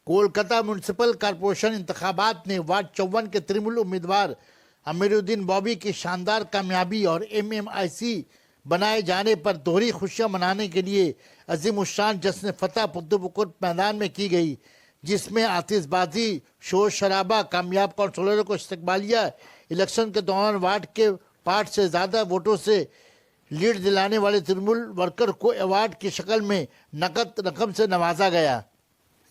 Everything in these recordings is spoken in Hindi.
कोलकाता म्यूनिसिपल कॉरपोरेशन इंतखाबात में वार्ड 54 के तृणमूल उम्मीदवार अमीरुद्दीन बॉबी की शानदार कामयाबी और एमएमआईसी बनाए जाने पर दोहरी खुशियां मनाने के लिए अजीमुशान जश्न फतह पुद्दुपुकुर मैदान में की गई, जिसमें आतिशबाजी, शोर शराबा, कामयाब काउंसलरों को इस्तकबालिया, इलेक्शन के दौरान वार्ड के 5 से ज़्यादा वोटों से लीड दिलाने वाले तृणमूल वर्कर को अवार्ड की शक्ल में नकद रकम से नवाजा गया।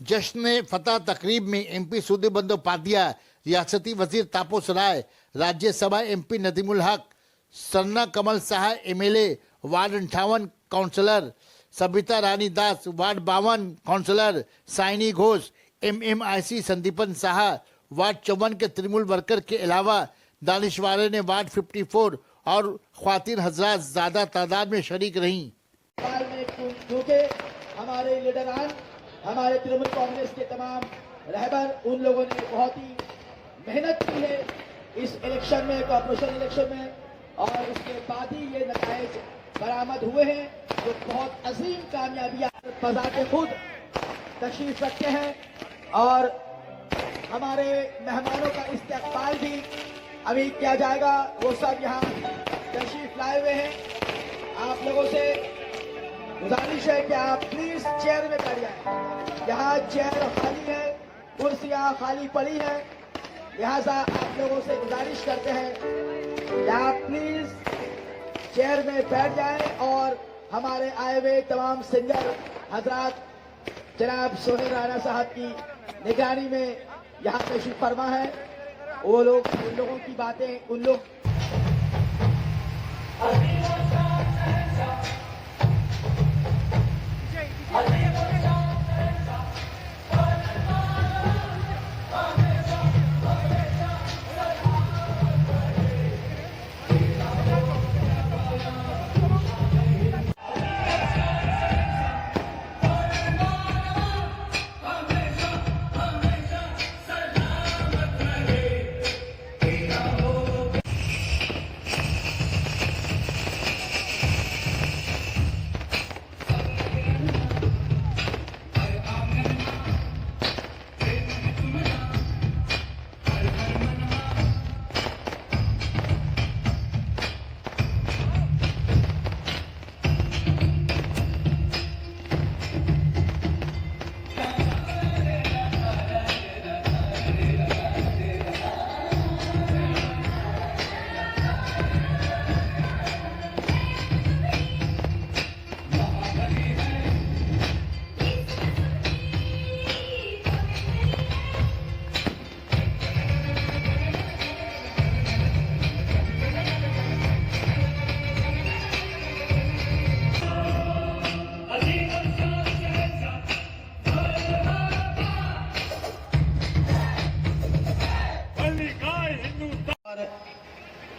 जश्न फतह तकरीब में एमपी सूदी बंदोपाध्याय, रियासती वजीर तापस राय, राज्यसभा एमपी नदीमुल हक, सरना Kamal Shah MLA, ward 58 councillor Sabita Rani Das, ward 52 councillor Saini Ghosh, MMIC Sandipan Shah, ward 54 के तृणमूल वर्कर के अलावा दानिशवारे ने वार्ड 54 और ख्वातीन हजरात ज्यादा तादाद में शरीक रहीं। क्योंकि हमारे लीडरान, हमारे तृणमूल कांग्रेस के तमाम रहबर, उन लोगों ने बहुत ही मेहनत की है इस इलेक्शन में, कॉर्पोरेशन इलेक्शन में, और उसके बाद ही ये नताइज बरामद हुए हैं जो बहुत अजीम कामयाबियां बजाते खुद तशरीफ रखते हैं। और हमारे मेहमानों का इस्तकबाल भी अभी किया जाएगा, वो सब यहाँ तशरीफ लाए हुए हैं। आप लोगों से गुजारिश है कि आप प्लीज चेयर में बैठ जाएं। यहाँ चेयर खाली है, कुर्सियाँ खाली पड़ी हैं, लिहाजा आप लोगों से गुजारिश करते हैं कि आप प्लीज चेयर में बैठ जाएं और हमारे आए हुए तमाम सिंगर हजरात जनाब सोहेल राणा साहब की निगरानी में यहाँ तशरीफ फरमा है। वो लोग, उन लोगों की बातें, उन लोग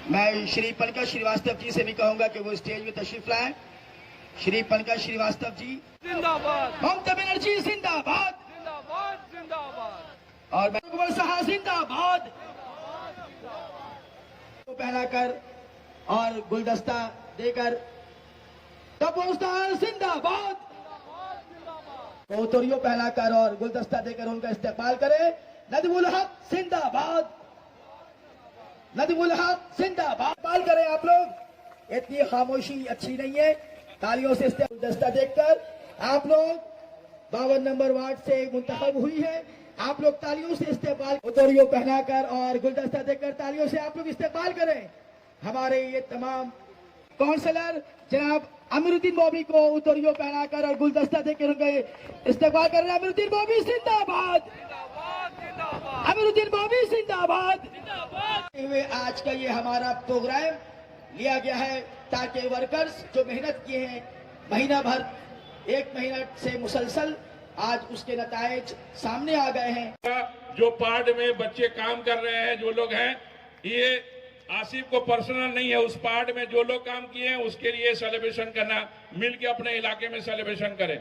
मैं श्री पंकज श्रीवास्तव जी से भी कहूंगा कि वो स्टेज में तशरीफ लाएं। श्री पंकज श्रीवास्तव जी जिंदाबाद, ममता बनर्जी जिंदाबाद, जिंदाबाद, जिंदाबाद, और मैं शाह जिंदाबाद को पहनाकर और गुलदस्ता देकर तपोस्तार जिंदाबाद को तोरियो पहनाकर और गुलदस्ता देकर उनका इस्तेमाल करें। नदीमुल हक जिंदाबाद, नदीमुल हक जिंदाबाद। पाल करें आप लोग, इतनी खामोशी अच्छी नहीं है। तालियों से गुलदस्ता देखकर आप लोग 52 नंबर वार्ड से मुंतखब हुई है, आप लोग तालियों से इस्तेमाल, उतरियो पहनाकर और गुलदस्ता देकर तालियों से आप लोग इस्तेमाल करें। हमारे ये तमाम काउंसलर जनाब अमीरुद्दीन बॉबी को उतरियो पहनाकर और गुलदस्ता देकर उनका इस्तेमाल कर रहे हैं। अमीरुद्दीन बॉबी जिंदाबाद, अमीरुद्दीन बॉबी जिंदाबाद। आज का ये हमारा प्रोग्राम लिया गया है ताकि वर्कर्स जो मेहनत किए हैं महीना भर, 1 महीना से मुसलसल, आज उसके नताइज सामने आ गए हैं। जो पार्ट में बच्चे काम कर रहे हैं, जो लोग हैं, ये आसिफ को पर्सनल नहीं है, उस पार्ट में जो लोग काम किए हैं उसके लिए सेलिब्रेशन करना, मिल के अपने इलाके में सेलिब्रेशन करें।